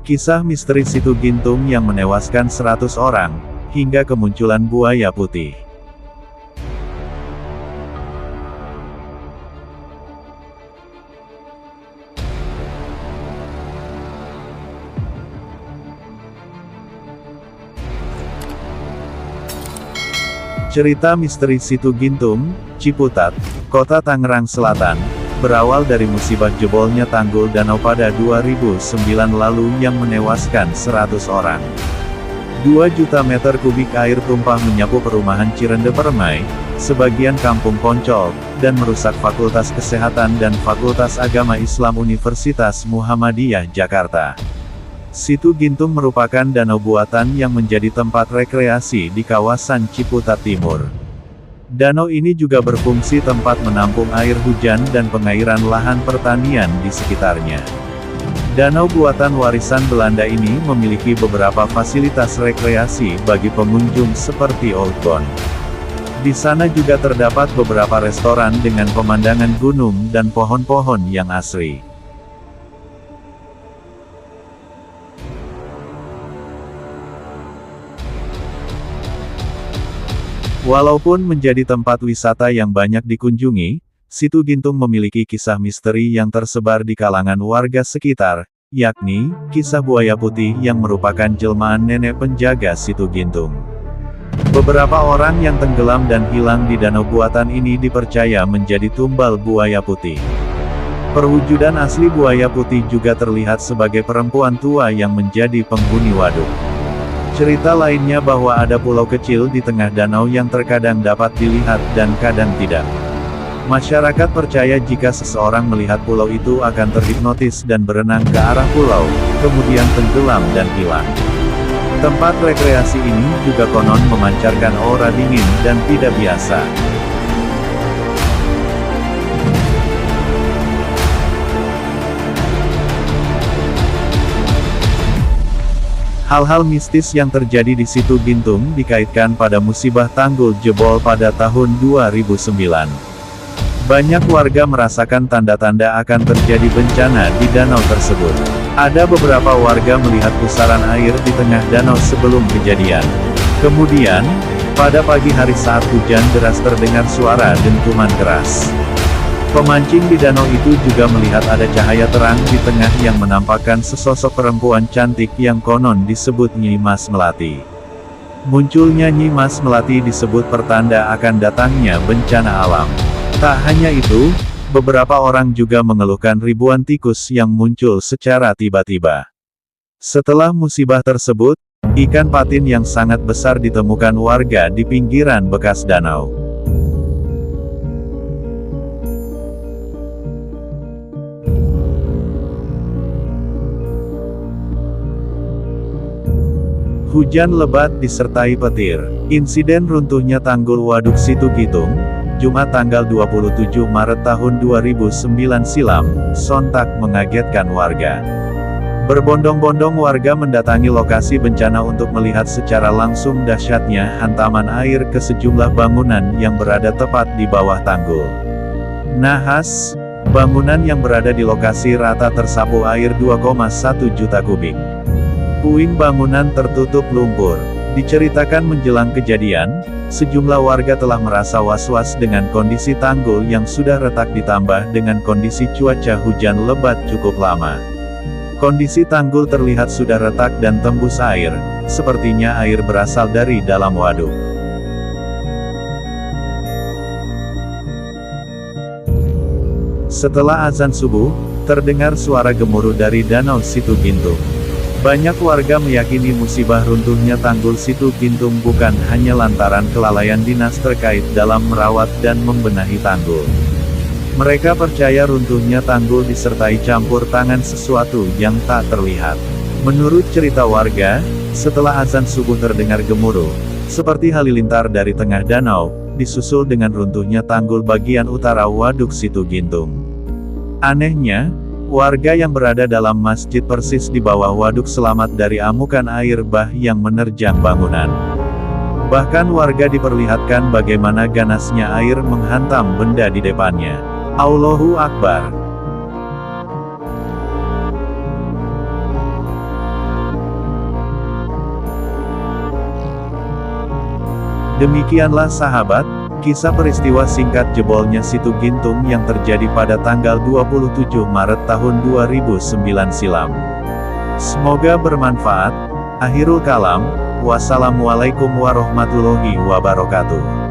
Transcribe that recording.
Kisah misteri Situ Gintung yang menewaskan 100 orang, hingga kemunculan buaya putih. Cerita misteri Situ Gintung, Ciputat, Kota Tangerang Selatan, berawal dari musibah jebolnya tanggul danau pada 2009 lalu yang menewaskan 100 orang. 2 juta meter kubik air tumpah menyapu perumahan Cirende Permai, sebagian kampung Poncol, dan merusak Fakultas Kesehatan dan Fakultas Agama Islam Universitas Muhammadiyah Jakarta. Situ Gintung merupakan danau buatan yang menjadi tempat rekreasi di kawasan Ciputat Timur. Danau ini juga berfungsi tempat menampung air hujan dan pengairan lahan pertanian di sekitarnya. Danau buatan warisan Belanda ini memiliki beberapa fasilitas rekreasi bagi pengunjung seperti Old Bond. Di sana juga terdapat beberapa restoran dengan pemandangan gunung dan pohon-pohon yang asri. Walaupun menjadi tempat wisata yang banyak dikunjungi, Situ Gintung memiliki kisah misteri yang tersebar di kalangan warga sekitar, yakni, kisah buaya putih yang merupakan jelmaan nenek penjaga Situ Gintung. Beberapa orang yang tenggelam dan hilang di danau buatan ini dipercaya menjadi tumbal buaya putih. Perwujudan asli buaya putih juga terlihat sebagai perempuan tua yang menjadi penghuni waduk. Cerita lainnya bahwa ada pulau kecil di tengah danau yang terkadang dapat dilihat dan kadang tidak. Masyarakat percaya jika seseorang melihat pulau itu akan terhipnotis dan berenang ke arah pulau, kemudian tenggelam dan hilang. Tempat rekreasi ini juga konon memancarkan aura dingin dan tidak biasa. Hal-hal mistis yang terjadi di Situ Gintung dikaitkan pada musibah tanggul jebol pada tahun 2009. Banyak warga merasakan tanda-tanda akan terjadi bencana di danau tersebut. Ada beberapa warga melihat pusaran air di tengah danau sebelum kejadian. Kemudian, pada pagi hari saat hujan deras terdengar suara dentuman keras. Pemancing di danau itu juga melihat ada cahaya terang di tengah yang menampakkan sesosok perempuan cantik yang konon disebut Nyi Mas Melati. Munculnya Nyi Mas Melati disebut pertanda akan datangnya bencana alam. Tak hanya itu, beberapa orang juga mengeluhkan ribuan tikus yang muncul secara tiba-tiba. Setelah musibah tersebut, ikan patin yang sangat besar ditemukan warga di pinggiran bekas danau. Hujan lebat disertai petir. Insiden runtuhnya tanggul waduk Situ Gintung, Jumat tanggal 27 Maret tahun 2009 silam, sontak mengagetkan warga. Berbondong-bondong warga mendatangi lokasi bencana untuk melihat secara langsung dahsyatnya hantaman air ke sejumlah bangunan yang berada tepat di bawah tanggul. Nahas, bangunan yang berada di lokasi rata tersapu air 2,1 juta kubik. Puing bangunan tertutup lumpur. Diceritakan menjelang kejadian, sejumlah warga telah merasa was-was dengan kondisi tanggul yang sudah retak ditambah dengan kondisi cuaca hujan lebat cukup lama. Kondisi tanggul terlihat sudah retak dan tembus air, sepertinya air berasal dari dalam waduk. Setelah azan subuh, terdengar suara gemuruh dari danau Situ Gintung. Banyak warga meyakini musibah runtuhnya tanggul Situ Gintung bukan hanya lantaran kelalaian dinas terkait dalam merawat dan membenahi tanggul. Mereka percaya runtuhnya tanggul disertai campur tangan sesuatu yang tak terlihat. Menurut cerita warga, setelah azan subuh terdengar gemuruh, seperti halilintar dari tengah danau, disusul dengan runtuhnya tanggul bagian utara waduk Situ Gintung. Anehnya, warga yang berada dalam masjid persis di bawah waduk selamat dari amukan air bah yang menerjang bangunan. Bahkan warga diperlihatkan bagaimana ganasnya air menghantam benda di depannya. Allahu Akbar. Demikianlah sahabat, kisah peristiwa singkat jebolnya Situ Gintung yang terjadi pada tanggal 27 Maret tahun 2009 silam. Semoga bermanfaat. Akhirul kalam, wassalamualaikum warahmatullahi wabarakatuh.